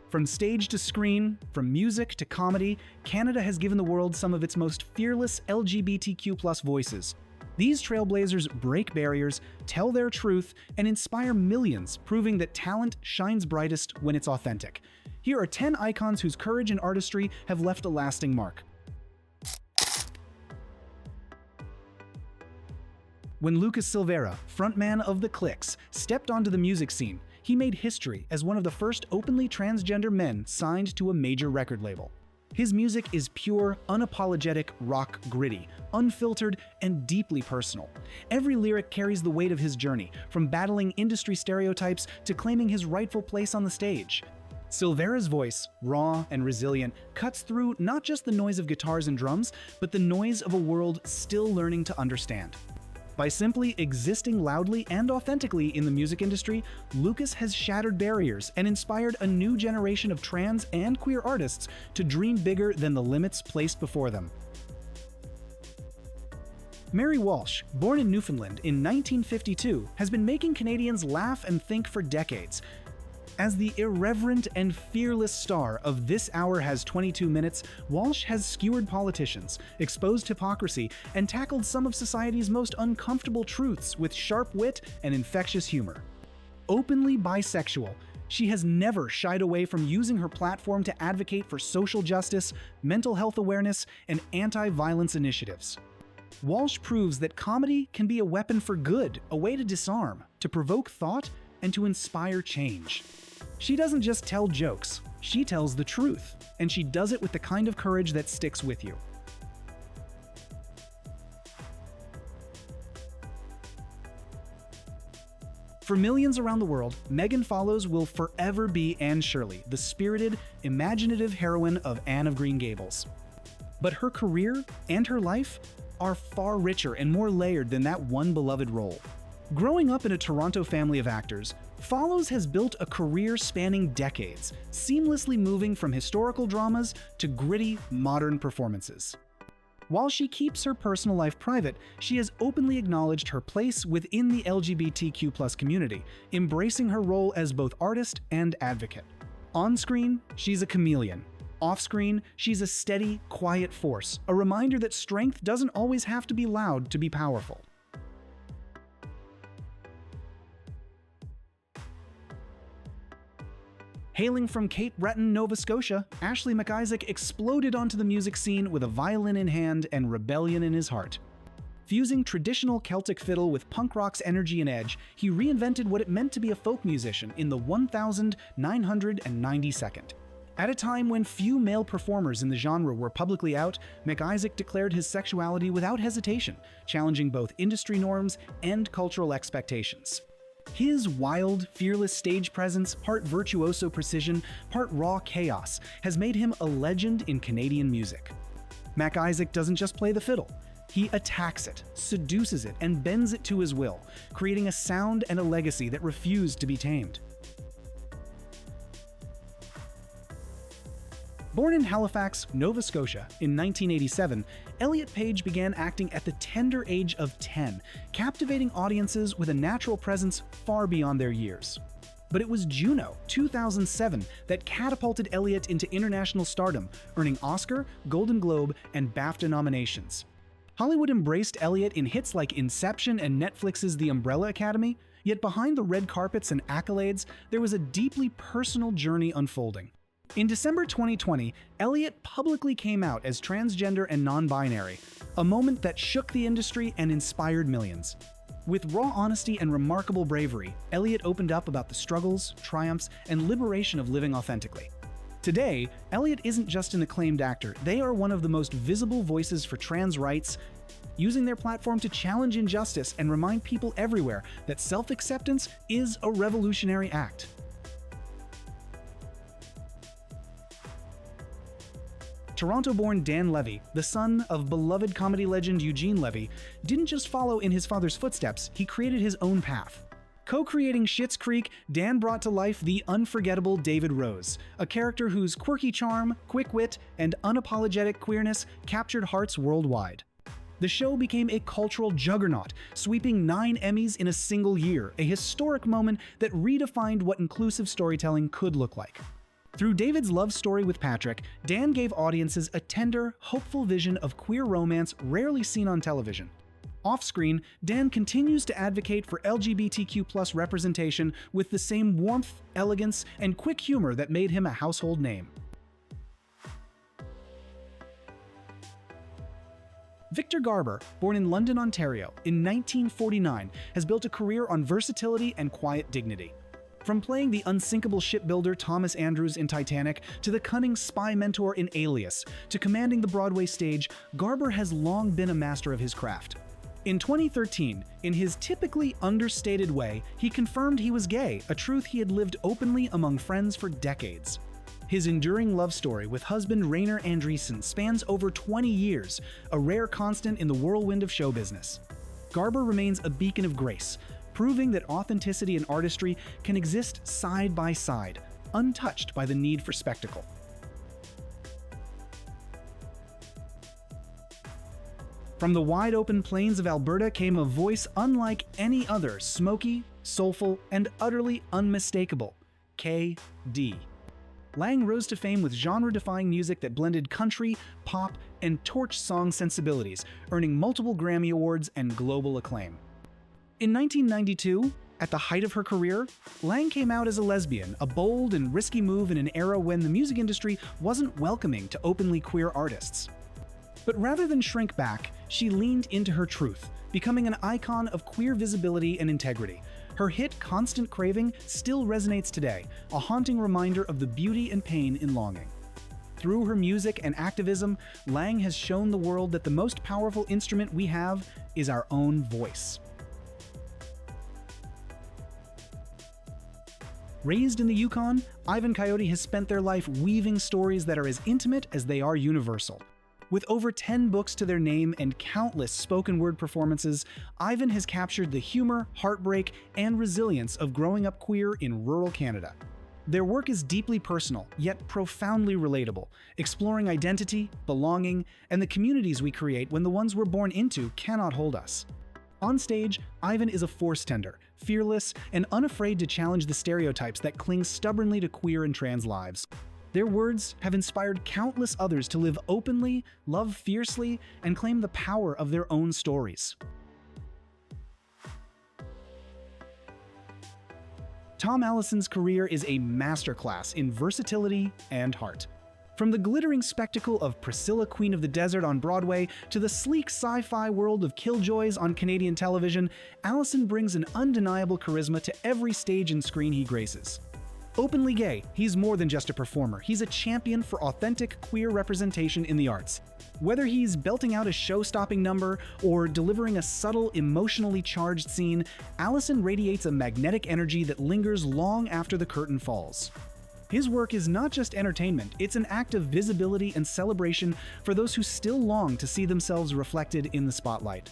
From stage to screen, from music to comedy, Canada has given the world some of its most fearless LGBTQ+ voices. These trailblazers break barriers, tell their truth, and inspire millions, proving that talent shines brightest when it's authentic. Here are 10 icons whose courage and artistry have left a lasting mark. When Lucas Sylver, frontman of The Clicks, stepped onto the music scene, he made history as one of the first openly transgender men signed to a major record label. His music is pure, unapologetic rock gritty, unfiltered, and deeply personal. Every lyric carries the weight of his journey, from battling industry stereotypes to claiming his rightful place on the stage. Sylver's voice, raw and resilient, cuts through not just the noise of guitars and drums, but the noise of a world still learning to understand. By simply existing loudly and authentically in the music industry, Lucas has shattered barriers and inspired a new generation of trans and queer artists to dream bigger than the limits placed before them. Mary Walsh, born in Newfoundland in 1952, has been making Canadians laugh and think for decades. As the irreverent and fearless star of This Hour Has 22 Minutes, Walsh has skewered politicians, exposed hypocrisy, and tackled some of society's most uncomfortable truths with sharp wit and infectious humor. Openly bisexual, she has never shied away from using her platform to advocate for social justice, mental health awareness, and anti-violence initiatives. Walsh proves that comedy can be a weapon for good, a way to disarm, to provoke thought, and to inspire change. She doesn't just tell jokes, she tells the truth, and she does it with the kind of courage that sticks with you. For millions around the world, Megan Follows will forever be Anne Shirley, the spirited, imaginative heroine of Anne of Green Gables. But her career and her life are far richer and more layered than that one beloved role. Growing up in a Toronto family of actors, Follows has built a career spanning decades, seamlessly moving from historical dramas to gritty, modern performances. While she keeps her personal life private, she has openly acknowledged her place within the LGBTQ+ community, embracing her role as both artist and advocate. On screen, she's a chameleon. Off-screen, she's a steady, quiet force, a reminder that strength doesn't always have to be loud to be powerful. Hailing from Cape Breton, Nova Scotia, Ashley McIsaac exploded onto the music scene with a violin in hand and rebellion in his heart. Fusing traditional Celtic fiddle with punk rock's energy and edge, he reinvented what it meant to be a folk musician in the 1992nd. At a time when few male performers in the genre were publicly out, McIsaac declared his sexuality without hesitation, challenging both industry norms and cultural expectations. His wild, fearless stage presence, part virtuoso precision, part raw chaos, has made him a legend in Canadian music. McIsaac doesn't just play the fiddle. He attacks it, seduces it, and bends it to his will, creating a sound and a legacy that refuse to be tamed. Born in Halifax, Nova Scotia in 1987, Elliot Page began acting at the tender age of 10, captivating audiences with a natural presence far beyond their years. But it was Juno, 2007, that catapulted Elliot into international stardom, earning Oscar, Golden Globe, and BAFTA nominations. Hollywood embraced Elliot in hits like Inception and Netflix's The Umbrella Academy, yet behind the red carpets and accolades, there was a deeply personal journey unfolding. In December 2020, Elliot publicly came out as transgender and non-binary, a moment that shook the industry and inspired millions. With raw honesty and remarkable bravery, Elliot opened up about the struggles, triumphs, and liberation of living authentically. Today, Elliot isn't just an acclaimed actor, they are one of the most visible voices for trans rights, using their platform to challenge injustice and remind people everywhere that self-acceptance is a revolutionary act. Toronto-born Dan Levy, the son of beloved comedy legend Eugene Levy, didn't just follow in his father's footsteps, he created his own path. Co-creating Schitt's Creek, Dan brought to life the unforgettable David Rose, a character whose quirky charm, quick wit, and unapologetic queerness captured hearts worldwide. The show became a cultural juggernaut, sweeping 9 Emmys in a single year, a historic moment that redefined what inclusive storytelling could look like. Through David's love story with Patrick, Dan gave audiences a tender, hopeful vision of queer romance rarely seen on television. Off-screen, Dan continues to advocate for LGBTQ+ representation with the same warmth, elegance, and quick humor that made him a household name. Victor Garber, born in London, Ontario, in 1949, has built a career on versatility and quiet dignity. From playing the unsinkable shipbuilder Thomas Andrews in Titanic to the cunning spy mentor in Alias to commanding the Broadway stage, Garber has long been a master of his craft. In 2013, in his typically understated way, he confirmed he was gay, a truth he had lived openly among friends for decades. His enduring love story with husband Rainer Andreessen spans over 20 years, a rare constant in the whirlwind of show business. Garber remains a beacon of grace, proving that authenticity and artistry can exist side by side, untouched by the need for spectacle. From the wide-open plains of Alberta came a voice unlike any other, smoky, soulful, and utterly unmistakable: K.D. Lang rose to fame with genre-defying music that blended country, pop, and torch song sensibilities, earning multiple Grammy Awards and global acclaim. In 1992, at the height of her career, Lang came out as a lesbian, a bold and risky move in an era when the music industry wasn't welcoming to openly queer artists. But rather than shrink back, she leaned into her truth, becoming an icon of queer visibility and integrity. Her hit Constant Craving still resonates today, a haunting reminder of the beauty and pain in longing. Through her music and activism, Lang has shown the world that the most powerful instrument we have is our own voice. Raised in the Yukon, Ivan Coyote has spent their life weaving stories that are as intimate as they are universal. With over 10 books to their name and countless spoken word performances, Ivan has captured the humor, heartbreak, and resilience of growing up queer in rural Canada. Their work is deeply personal, yet profoundly relatable, exploring identity, belonging, and the communities we create when the ones we're born into cannot hold us. On stage, Ivan is a force tender, fearless, and unafraid to challenge the stereotypes that cling stubbornly to queer and trans lives. Their words have inspired countless others to live openly, love fiercely, and claim the power of their own stories. Tom Allison's career is a masterclass in versatility and heart. From the glittering spectacle of Priscilla, Queen of the Desert on Broadway to the sleek sci-fi world of Killjoys on Canadian television, Allison brings an undeniable charisma to every stage and screen he graces. Openly gay, he's more than just a performer. He's a champion for authentic queer representation in the arts. Whether he's belting out a show-stopping number or delivering a subtle, emotionally charged scene, Allison radiates a magnetic energy that lingers long after the curtain falls. His work is not just entertainment, it's an act of visibility and celebration for those who still long to see themselves reflected in the spotlight.